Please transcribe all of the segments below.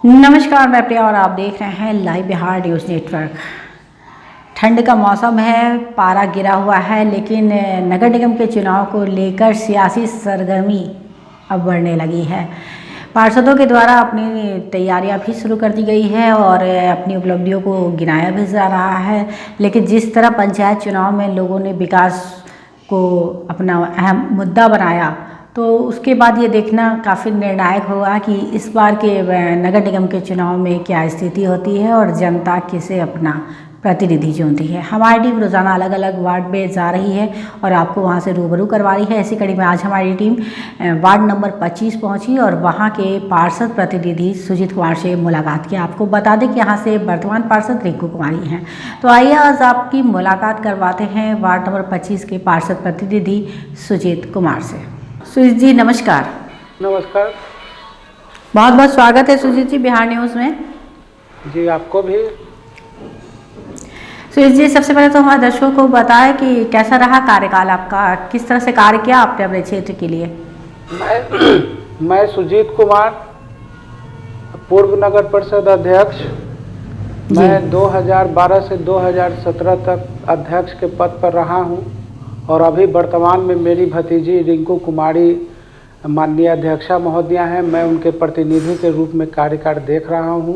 नमस्कार, मैं प्रिया और आप देख रहे हैं लाइव बिहार न्यूज़ नेटवर्क। ठंड का मौसम है, पारा गिरा हुआ है, लेकिन नगर निगम के चुनाव को लेकर सियासी सरगर्मी अब बढ़ने लगी है। पार्षदों के द्वारा अपनी तैयारियां भी शुरू कर दी गई है और अपनी उपलब्धियों को गिनाया भी जा रहा है। लेकिन जिस तरह पंचायत चुनाव में लोगों ने विकास को अपना अहम मुद्दा बनाया, तो उसके बाद ये देखना काफ़ी निर्णायक होगा कि इस बार के नगर निगम के चुनाव में क्या स्थिति होती है और जनता किसे अपना प्रतिनिधि चुनती है। हमारी टीम रोज़ाना अलग अलग वार्ड में जा रही है और आपको वहां से रूबरू करवा रही है। ऐसी कड़ी में आज हमारी टीम वार्ड नंबर 25 पहुंची और वहां के पार्षद प्रतिनिधि सुजीत कुमार से मुलाकात की। आपको बता दें कि यहाँ से वर्तमान पार्षद रिंकू कुमारी हैं। तो आइए आज आपकी मुलाकात करवाते हैं वार्ड नंबर 25 के पार्षद प्रतिनिधि सुजीत कुमार से। सुजीत जी नमस्कार। नमस्कार। बहुत बहुत स्वागत है सुजीत जी बिहार न्यूज़ में। जी आपको भी। सुजीत जी, सबसे पहले तो हमारे दर्शकों को बताएं कि कैसा रहा कार्यकाल आपका, किस तरह से कार्य किया आपने अपने क्षेत्र के लिए। मैं सुजीत कुमार, पूर्व नगर परिषद अध्यक्ष। मैं 2012 से 2017 तक अध्यक्ष के पद पर रहा हूं और अभी वर्तमान में मेरी भतीजी रिंकू कुमारी माननीय अध्यक्षा महोदया हैं। मैं उनके प्रतिनिधि के रूप में कार्यकाल देख रहा हूं।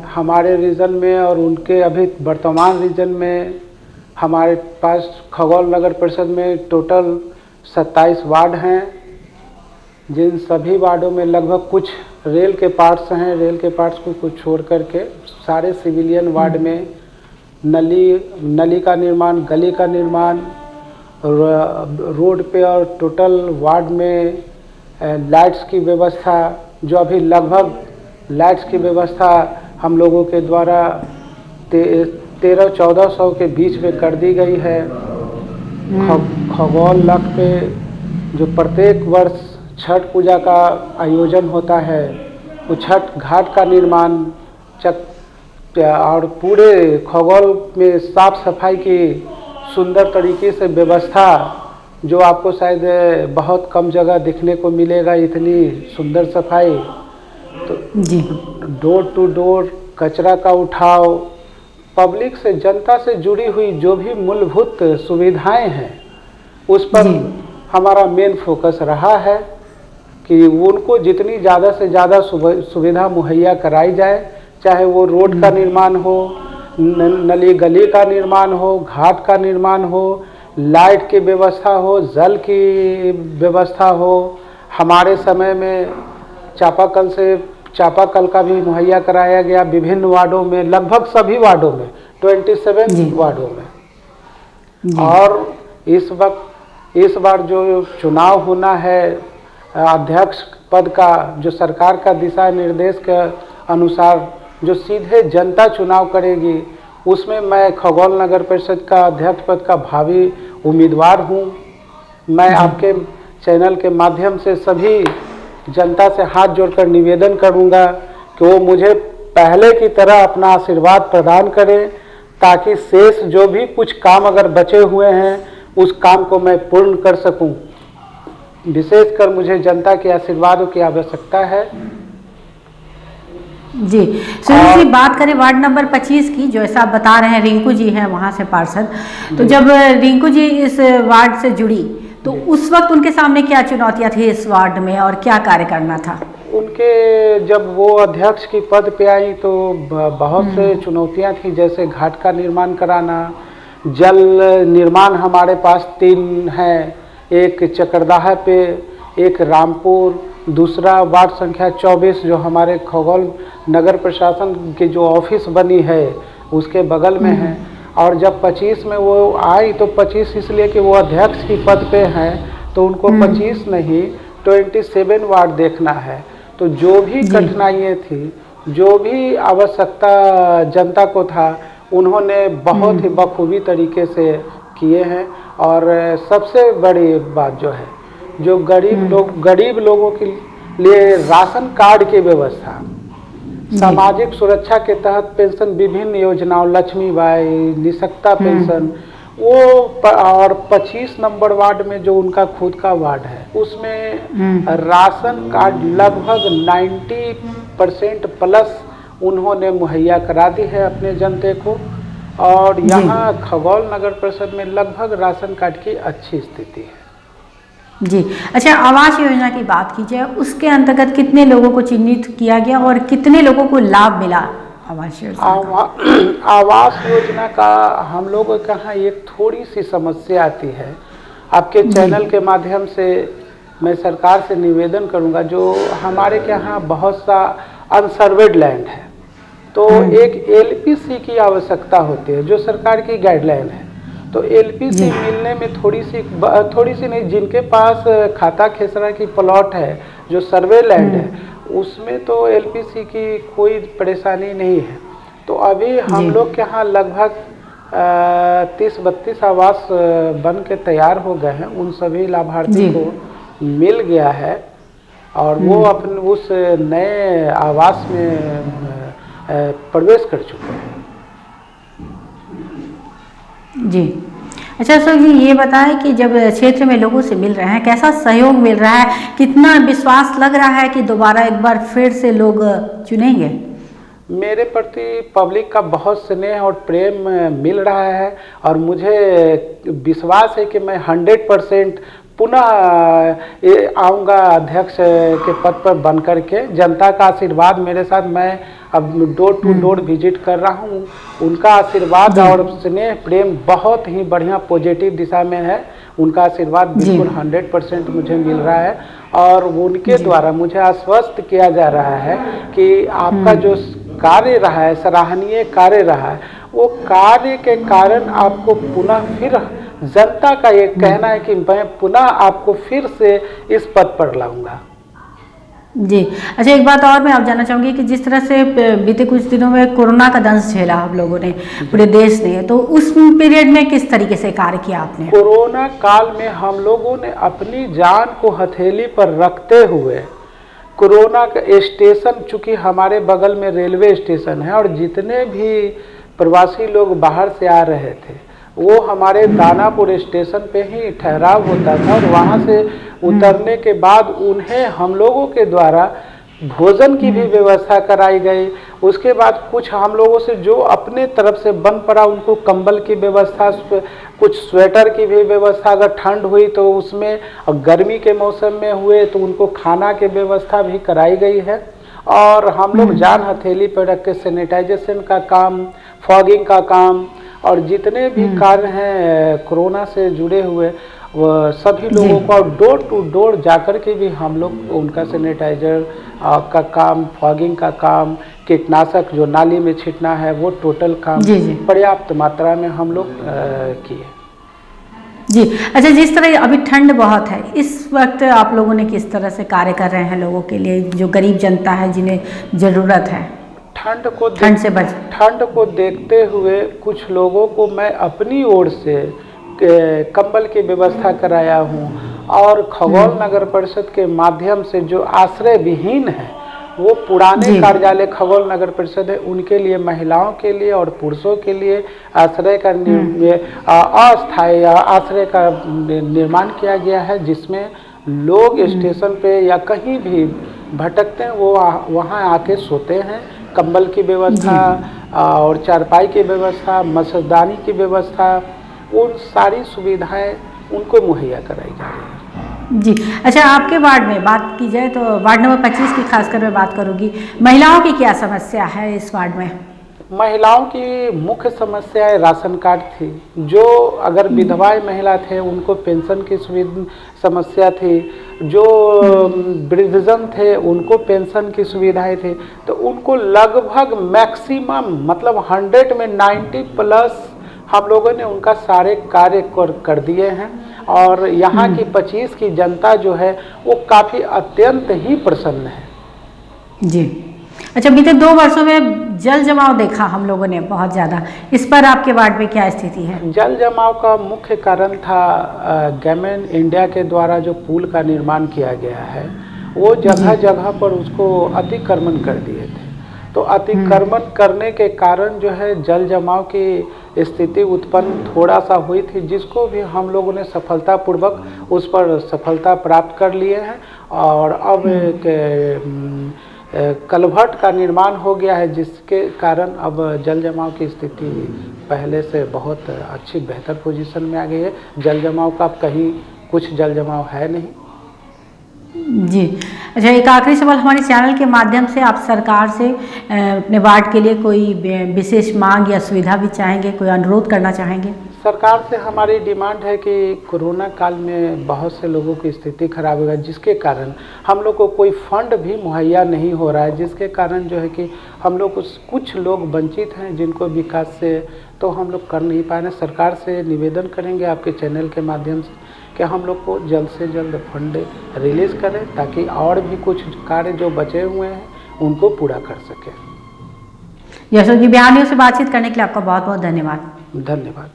हमारे रीजन में और उनके अभी वर्तमान रीजन में हमारे पास खगौल नगर परिषद में टोटल 27 वार्ड हैं, जिन सभी वार्डों में लगभग कुछ रेल के पार्ट्स हैं। रेल के पार्ट्स को कुछ छोड़ करके सारे सिविलियन वार्ड में नली का निर्माण, गली का निर्माण, रोड पे और टोटल वार्ड में लाइट्स की व्यवस्था, जो अभी लगभग लाइट्स की व्यवस्था हम लोगों के द्वारा 1300-1400 के बीच में कर दी गई है। खगौल लक पे जो प्रत्येक वर्ष छठ पूजा का आयोजन होता है, वो छठ घाट का निर्माण और पूरे खगौल में साफ सफाई की सुंदर तरीके से व्यवस्था, जो आपको शायद बहुत कम जगह देखने को मिलेगा, इतनी सुंदर सफाई। तो जी डोर टू डोर कचरा का उठाव, पब्लिक से, जनता से जुड़ी हुई जो भी मूलभूत सुविधाएं हैं, उस पर हमारा मेन फोकस रहा है कि उनको जितनी ज़्यादा से ज़्यादा सुविधा मुहैया कराई जाए, चाहे वो रोड का निर्माण हो, नली गली का निर्माण हो, घाट का निर्माण हो, लाइट की व्यवस्था हो, जल की व्यवस्था हो। हमारे समय में चापाकल का भी मुहैया कराया गया विभिन्न वार्डों में, लगभग सभी वार्डों में, 27 वार्डों में। और इस बार जो चुनाव होना है अध्यक्ष पद का, जो सरकार का दिशा निर्देश के अनुसार जो सीधे जनता चुनाव करेगी, उसमें मैं खगौल नगर परिषद का अध्यक्ष पद का भावी उम्मीदवार हूं। मैं आपके चैनल के माध्यम से सभी जनता से हाथ जोड़कर निवेदन करूंगा कि वो मुझे पहले की तरह अपना आशीर्वाद प्रदान करें, ताकि शेष जो भी कुछ काम अगर बचे हुए हैं, उस काम को मैं पूर्ण कर सकूं। विशेषकर मुझे जनता के आशीर्वादों की आवश्यकता है। जी सुनील जी, बात करें वार्ड नंबर 25 की, जो ऐसा आप बता रहे हैं रिंकू जी हैं वहाँ से पार्षद, तो जब रिंकू जी इस वार्ड से जुड़ी तो उस वक्त उनके सामने क्या चुनौतियाँ थी इस वार्ड में और क्या कार्य करना था? उनके जब वो अध्यक्ष की पद पे आई तो बहुत से चुनौतियाँ थी, जैसे घाट का निर्माण कराना, जल निर्माण हमारे पास 3 हैं, एक चकरदाहा पे, एक रामपुर, दूसरा वार्ड संख्या 24 जो हमारे खगौल नगर प्रशासन की जो ऑफिस बनी है उसके बगल में है। और जब 25 में वो आई तो 25 इसलिए कि वो अध्यक्ष की पद पे हैं, तो उनको 25 नहीं 27 वार्ड देखना है। तो जो भी कठिनाइयाँ थी, जो भी आवश्यकता जनता को था, उन्होंने बहुत ही बखूबी तरीके से किए हैं। और सबसे बड़ी बात जो है, जो गरीब लोगों के लिए राशन कार्ड की व्यवस्था, सामाजिक सुरक्षा के तहत पेंशन, विभिन्न योजनाओं, लक्ष्मीबाई, निशक्ता पेंशन, और 25 नंबर वार्ड में जो उनका खुद का वार्ड है उसमें राशन कार्ड लगभग 90% प्लस उन्होंने मुहैया करा दी है अपने जनते को। और यहाँ खगौल नगर परिषद में लगभग राशन कार्ड की अच्छी स्थिति है। जी, अच्छा, आवास योजना की बात की जाए, उसके अंतर्गत कितने लोगों को चिन्हित किया गया और कितने लोगों को लाभ मिला आवास योजना का? आवास योजना का हम लोगों के यहाँ एक थोड़ी सी समस्या आती है। आपके चैनल के माध्यम से मैं सरकार से निवेदन करूंगा, जो हमारे के यहाँ बहुत सा अनसर्वेड लैंड है, तो एक एलपीसी की आवश्यकता होती है जो सरकार की गाइडलाइन है। तो एलपीसी मिलने में थोड़ी सी नहीं, जिनके पास खाता खेसरा की प्लॉट है जो सर्वे लैंड है उसमें तो एलपीसी की कोई परेशानी नहीं है। तो अभी हम लोग के यहाँ लगभग 30-32 आवास बन के तैयार हो गए हैं, उन सभी लाभार्थी को मिल गया है और वो अपने उस नए आवास में प्रवेश कर चुके हैं। जी, अच्छा सर जी, ये बताएं कि जब क्षेत्र में लोगों से मिल रहे हैं, कैसा सहयोग मिल रहा है, कितना विश्वास लग रहा है कि दोबारा एक बार फिर से लोग चुनेंगे? मेरे प्रति पब्लिक का बहुत स्नेह और प्रेम मिल रहा है और मुझे विश्वास है कि मैं 100% पुनः आऊँगा अध्यक्ष के पद पर बन करके। जनता का आशीर्वाद मेरे साथ, मैं अब डोर टू डोर विजिट कर रहा हूँ, उनका आशीर्वाद और स्नेह प्रेम बहुत ही बढ़िया पॉजिटिव दिशा में है। उनका आशीर्वाद बिल्कुल 100% मुझे मिल रहा है और उनके द्वारा मुझे आश्वस्त किया जा रहा है कि आपका जो कार्य रहा है, सराहनीय कार्य रहा है, वो कार्य के कारण आपको पुनः फिर जनता का ये कहना है कि मैं पुनः आपको फिर से इस पद पर लाऊंगा। जी, अच्छा, एक बात और मैं आप जानना चाहूँगी कि जिस तरह से बीते कुछ दिनों में कोरोना का दंश झेला हम लोगों ने, पूरे देश ने, तो उस पीरियड में किस तरीके से कार्य किया आपने? कोरोना काल में हम लोगों ने अपनी जान को हथेली पर रखते हुए कोरोना का स्टेशन, चूँकि हमारे बगल में रेलवे स्टेशन है और जितने भी प्रवासी लोग बाहर से आ रहे थे वो हमारे दानापुर स्टेशन पे ही ठहराव होता था और वहाँ से उतरने के बाद उन्हें हम लोगों के द्वारा भोजन की भी व्यवस्था कराई गई। उसके बाद कुछ हम लोगों से जो अपने तरफ से बन पड़ा उनको कंबल की व्यवस्था, कुछ स्वेटर की भी व्यवस्था, अगर ठंड हुई तो उसमें, और गर्मी के मौसम में हुए तो उनको खाना की व्यवस्था भी कराई गई है। और हम लोग जान हथेली पर रख के सैनिटाइजेशन का काम, फॉगिंग का काम और जितने भी कार्य हैं कोरोना से जुड़े हुए वो सभी लोगों को डोर टू डोर जाकर के भी हम लोग उनका सैनिटाइजर का काम, फॉगिंग का काम, कीटनाशक जो नाली में छिटना है वो टोटल काम पर्याप्त मात्रा में हम लोग किए। जी, अच्छा, जिस तरह अभी ठंड बहुत है, इस वक्त आप लोगों ने किस तरह से कार्य कर रहे हैं लोगों के लिए, जो गरीब जनता है जिन्हें ज़रूरत है? ठंड को देखते हुए कुछ लोगों को मैं अपनी ओर से कंबल की व्यवस्था कराया हूँ और खगौल नगर परिषद के माध्यम से जो आश्रय विहीन है वो पुराने कार्यालय खगौल नगर परिषद है, उनके लिए, महिलाओं के लिए और पुरुषों के लिए आश्रय का अस्थायी आश्रय का निर्माण किया गया है, जिसमें लोग स्टेशन पे या कहीं भी भटकते हैं वो वहाँ आके सोते हैं। कंबल की व्यवस्था और चारपाई की व्यवस्था, मच्छरदानी की व्यवस्था, उन सारी सुविधाएं उनको मुहैया कराई जा रही है। जी, अच्छा, आपके वार्ड में बात की जाए तो वार्ड नंबर 25 की खासकर मैं बात करूंगी, महिलाओं की क्या समस्या है इस वार्ड में? महिलाओं की मुख्य समस्या राशन कार्ड थी। जो अगर विधवाएं महिला थे उनको पेंशन की समस्या थी, जो वृद्धजन थे उनको पेंशन की सुविधाएं थी, तो उनको लगभग मैक्सिमम मतलब 100 में 90+ हम लोगों ने उनका सारे कार्य कर दिए हैं और यहाँ की 25 की जनता जो है वो काफ़ी अत्यंत ही प्रसन्न है। जी, अच्छा, बीते 2 वर्षों में जल जमाव देखा हम लोगों ने बहुत ज़्यादा, इस पर आपके वार्ड में क्या स्थिति है? जल जमाव का मुख्य कारण था गैमेन इंडिया के द्वारा जो पुल का निर्माण किया गया है वो जगह जगह पर उसको अतिक्रमण कर दिए थे। तो अतिक्रमण करने के कारण जो है जल जमाव की स्थिति उत्पन्न थोड़ा सा हुई थी, जिसको भी हम लोगों ने सफलतापूर्वक उस पर सफलता प्राप्त कर लिए हैं। और अब एक कलभट का निर्माण हो गया है, जिसके कारण अब जल जमाव की स्थिति पहले से बहुत अच्छी बेहतर पोजीशन में आ गई है। जल जमाव का अब कहीं कुछ जल जमाव है नहीं। जी, अच्छा, एक आखिरी सवाल हमारे चैनल के माध्यम से आप सरकार से अपने वार्ड के लिए कोई विशेष मांग या सुविधा भी चाहेंगे, कोई अनुरोध करना चाहेंगे? सरकार से हमारी डिमांड है कि कोरोना काल में बहुत से लोगों की स्थिति खराब हो गई, जिसके कारण हम लोग को कोई फंड भी मुहैया नहीं हो रहा है, जिसके कारण जो है कि हम लोग कुछ लोग वंचित हैं, जिनको विकास से तो हम लोग कर नहीं पा रहे। सरकार से निवेदन करेंगे आपके चैनल के माध्यम से कि हम लोग को जल्द से जल्द फंड रिलीज़ करें, ताकि और भी कुछ कार्य जो बचे हुए हैं उनको पूरा कर सकें। यशोद जी, बिहार न्यूज़ से बातचीत करने के लिए आपका बहुत बहुत धन्यवाद। धन्यवाद।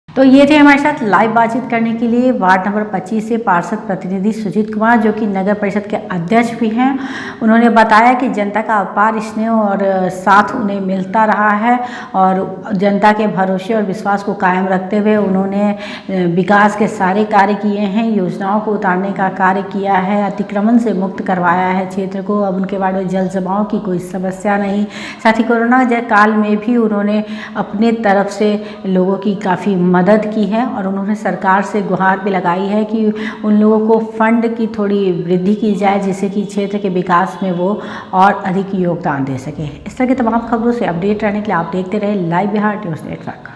तो ये थे हमारे साथ लाइव बातचीत करने के लिए वार्ड नंबर 25 से पार्षद प्रतिनिधि सुजीत कुमार, जो कि नगर परिषद के अध्यक्ष भी हैं। उन्होंने बताया कि जनता का अपार स्नेह और साथ उन्हें मिलता रहा है और जनता के भरोसे और विश्वास को कायम रखते हुए उन्होंने विकास के सारे कार्य किए हैं, योजनाओं को उतारने का कार्य किया है, अतिक्रमण से मुक्त करवाया है क्षेत्र को। अब उनके वार्ड में जल जमाव की कोई समस्या नहीं। साथ ही कोरोना काल में भी उन्होंने अपने तरफ से लोगों की काफ़ी मदद की है और उन्होंने सरकार से गुहार भी लगाई है कि उन लोगों को फंड की थोड़ी वृद्धि की जाए, जिससे कि क्षेत्र के विकास में वो और अधिक योगदान दे सके। इस तरह की तमाम खबरों से अपडेट रहने के लिए आप देखते रहे लाइव बिहार न्यूज़ नेटवर्क।